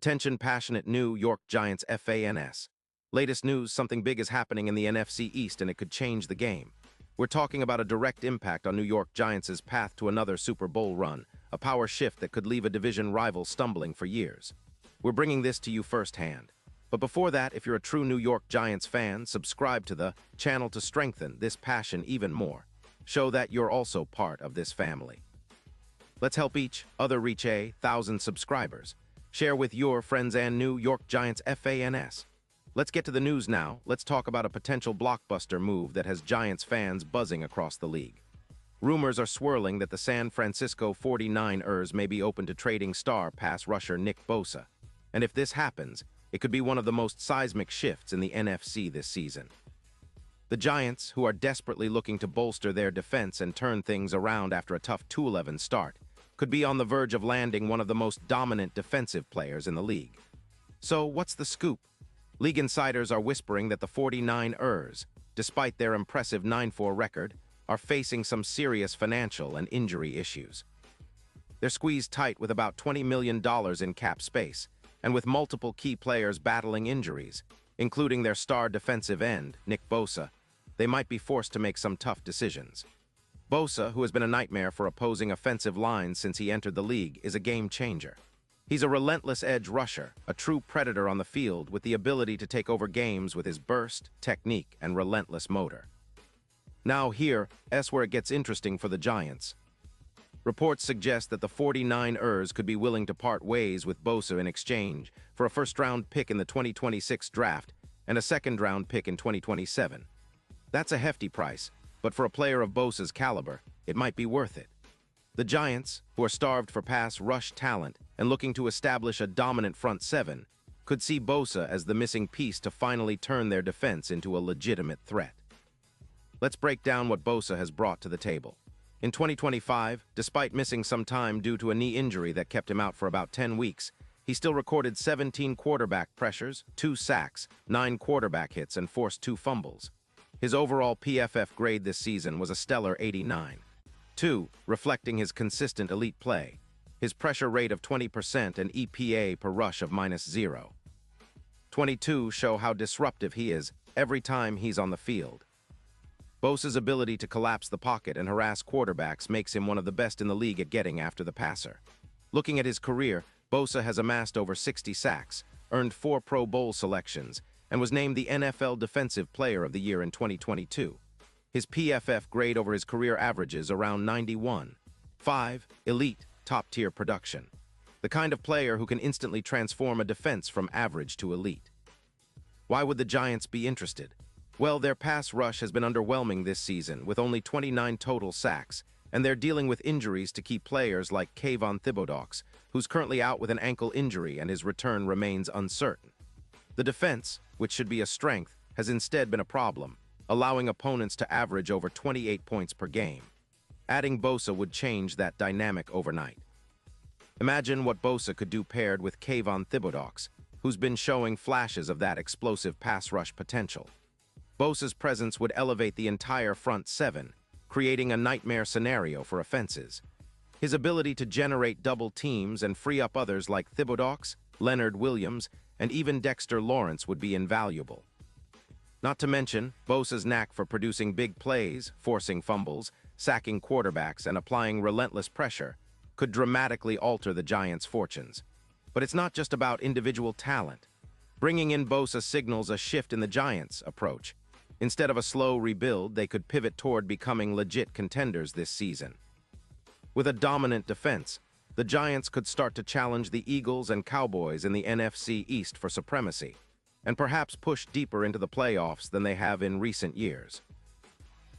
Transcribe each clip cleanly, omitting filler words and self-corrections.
Attention passionate New York Giants fans. Latest news, something big is happening in the NFC East and it could change the game. We're talking about a direct impact on New York Giants' path to another Super Bowl run, a power shift that could leave a division rival stumbling for years. We're bringing this to you firsthand. But before that, if you're a true New York Giants fan, subscribe to the channel to strengthen this passion even more. Show that you're also part of this family. Let's help each other reach 1,000 subscribers. Share with your friends and New York Giants fans. Let's get to the news now. Let's talk about a potential blockbuster move that has Giants fans buzzing across the league. Rumors are swirling that the San Francisco 49ers may be open to trading star pass rusher Nick Bosa. And if this happens, it could be one of the most seismic shifts in the NFC this season. The Giants, who are desperately looking to bolster their defense and turn things around after a tough 2-11 start, could be on the verge of landing one of the most dominant defensive players in the league. So, what's the scoop? League insiders are whispering that the 49ers, despite their impressive 9-4 record, are facing some serious financial and injury issues. They're squeezed tight with about $20 million in cap space, and with multiple key players battling injuries, including their star defensive end, Nick Bosa, they might be forced to make some tough decisions. Bosa, who has been a nightmare for opposing offensive lines since he entered the league, is a game changer. He's a relentless edge rusher, a true predator on the field with the ability to take over games with his burst, technique, and relentless motor. Now here's where it gets interesting for the Giants. Reports suggest that the 49ers could be willing to part ways with Bosa in exchange for a first-round pick in the 2026 draft and a second-round pick in 2027. That's a hefty price, but for a player of Bosa's caliber, it might be worth it. The Giants, who are starved for pass rush talent and looking to establish a dominant front seven, could see Bosa as the missing piece to finally turn their defense into a legitimate threat. Let's break down what Bosa has brought to the table. In 2025, despite missing some time due to a knee injury that kept him out for about 10 weeks, he still recorded 17 quarterback pressures, 2 sacks, 9 quarterback hits, and forced 2 fumbles. His overall PFF grade this season was a stellar 89. 2, reflecting his consistent elite play. His pressure rate of 20% and EPA per rush of -0. 22 show how disruptive he is every time he's on the field. Bosa's ability to collapse the pocket and harass quarterbacks makes him one of the best in the league at getting after the passer. Looking at his career, Bosa has amassed over 60 sacks, earned 4 Pro Bowl selections, and was named the NFL Defensive Player of the Year in 2022. His PFF grade over his career averages around 91. 5, elite, top-tier production. The kind of player who can instantly transform a defense from average to elite. Why would the Giants be interested? Well, their pass rush has been underwhelming this season, with only 29 total sacks, and they're dealing with injuries to key players like Kayvon Thibodeaux, who's currently out with an ankle injury and his return remains uncertain. The defense, which should be a strength, has instead been a problem, allowing opponents to average over 28 points per game. Adding Bosa would change that dynamic overnight. Imagine what Bosa could do paired with Kayvon Thibodeaux, who's been showing flashes of that explosive pass rush potential. Bosa's presence would elevate the entire front seven, creating a nightmare scenario for offenses. His ability to generate double teams and free up others like Thibodeaux, Leonard Williams, and even Dexter Lawrence would be invaluable. Not to mention, Bosa's knack for producing big plays, forcing fumbles, sacking quarterbacks, and applying relentless pressure could dramatically alter the Giants' fortunes. But it's not just about individual talent. Bringing in Bosa signals a shift in the Giants' approach. Instead of a slow rebuild, they could pivot toward becoming legit contenders this season. With a dominant defense, the Giants could start to challenge the Eagles and Cowboys in the NFC East for supremacy, and perhaps push deeper into the playoffs than they have in recent years.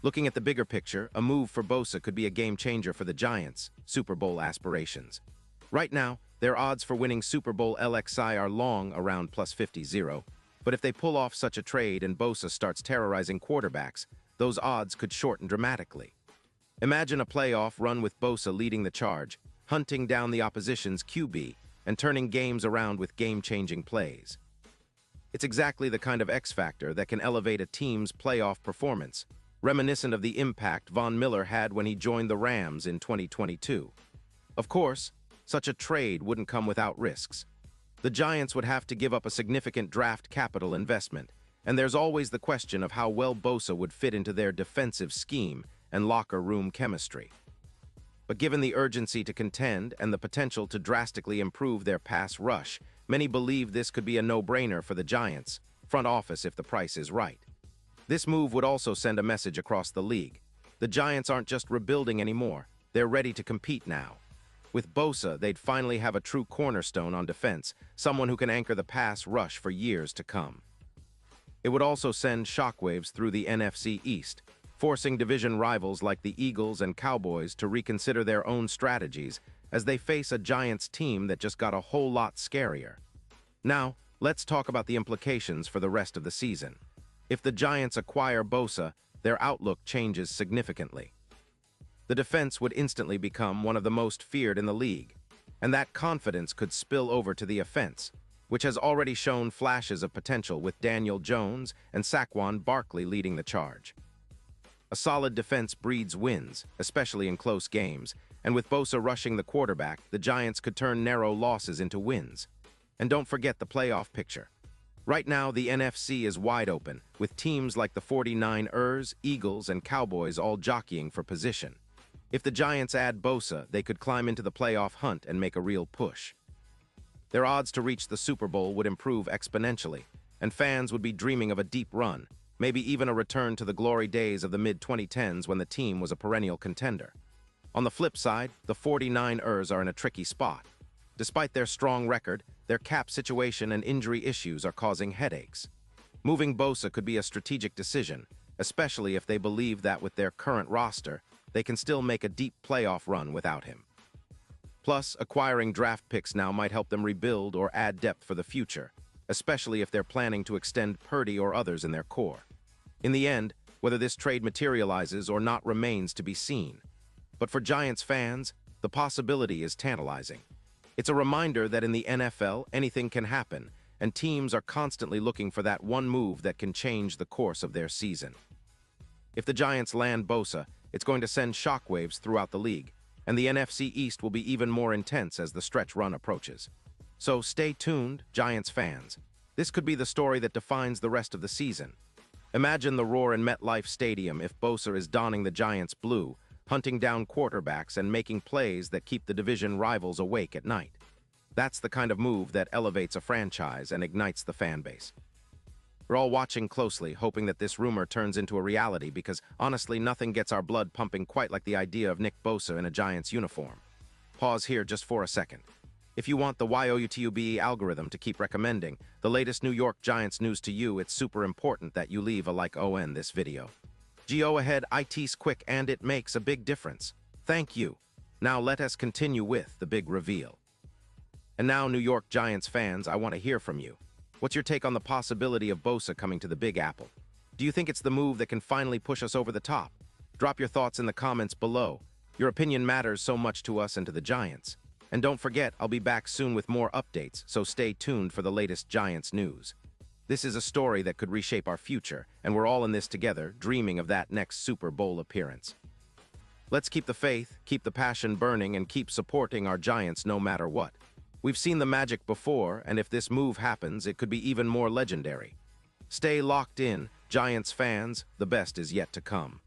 Looking at the bigger picture, a move for Bosa could be a game-changer for the Giants' Super Bowl aspirations. Right now, their odds for winning Super Bowl LXI are long around +50, but if they pull off such a trade and Bosa starts terrorizing quarterbacks, those odds could shorten dramatically. Imagine a playoff run with Bosa leading the charge, hunting down the opposition's QB, and turning games around with game-changing plays. It's exactly the kind of X-factor that can elevate a team's playoff performance, reminiscent of the impact Von Miller had when he joined the Rams in 2022. Of course, such a trade wouldn't come without risks. The Giants would have to give up a significant draft capital investment, and there's always the question of how well Bosa would fit into their defensive scheme and locker room chemistry. But given the urgency to contend and the potential to drastically improve their pass rush, many believe this could be a no-brainer for the Giants' front office if the price is right. This move would also send a message across the league. The Giants aren't just rebuilding anymore, they're ready to compete now. With Bosa, they'd finally have a true cornerstone on defense, someone who can anchor the pass rush for years to come. It would also send shockwaves through the NFC East, forcing division rivals like the Eagles and Cowboys to reconsider their own strategies as they face a Giants team that just got a whole lot scarier. Now, let's talk about the implications for the rest of the season. If the Giants acquire Bosa, their outlook changes significantly. The defense would instantly become one of the most feared in the league, and that confidence could spill over to the offense, which has already shown flashes of potential with Daniel Jones and Saquon Barkley leading the charge. A solid defense breeds wins, especially in close games, and with Bosa rushing the quarterback, the Giants could turn narrow losses into wins. And don't forget the playoff picture. Right now, the NFC is wide open, with teams like the 49ers, Eagles, and Cowboys all jockeying for position. If the Giants add Bosa, they could climb into the playoff hunt and make a real push. Their odds to reach the Super Bowl would improve exponentially, and fans would be dreaming of a deep run, maybe even a return to the glory days of the mid-2010s when the team was a perennial contender. On the flip side, the 49ers are in a tricky spot. Despite their strong record, their cap situation and injury issues are causing headaches. Moving Bosa could be a strategic decision, especially if they believe that with their current roster, they can still make a deep playoff run without him. Plus, acquiring draft picks now might help them rebuild or add depth for the future, especially if they're planning to extend Purdy or others in their core. In the end, whether this trade materializes or not remains to be seen. But for Giants fans, the possibility is tantalizing. It's a reminder that in the NFL, anything can happen, and teams are constantly looking for that one move that can change the course of their season. If the Giants land Bosa, it's going to send shockwaves throughout the league, and the NFC East will be even more intense as the stretch run approaches. So stay tuned, Giants fans. This could be the story that defines the rest of the season. Imagine the roar in MetLife Stadium if Bosa is donning the Giants blue, hunting down quarterbacks and making plays that keep the division rivals awake at night. That's the kind of move that elevates a franchise and ignites the fan base. We're all watching closely, hoping that this rumor turns into a reality because, honestly, nothing gets our blood pumping quite like the idea of Nick Bosa in a Giants uniform. Pause here just for a second. If you want the YOUTUBE algorithm to keep recommending the latest New York Giants news to you, it's super important that you leave a like on this video. Go ahead, it's quick and it makes a big difference. Thank you. Now let us continue with the big reveal. And now, New York Giants fans, I want to hear from you. What's your take on the possibility of Bosa coming to the Big Apple? Do you think it's the move that can finally push us over the top? Drop your thoughts in the comments below. Your opinion matters so much to us and to the Giants. And don't forget, I'll be back soon with more updates, so stay tuned for the latest Giants news. This is a story that could reshape our future, and we're all in this together, dreaming of that next Super Bowl appearance. Let's keep the faith, keep the passion burning, and keep supporting our Giants no matter what. We've seen the magic before, and if this move happens, it could be even more legendary. Stay locked in, Giants fans, the best is yet to come.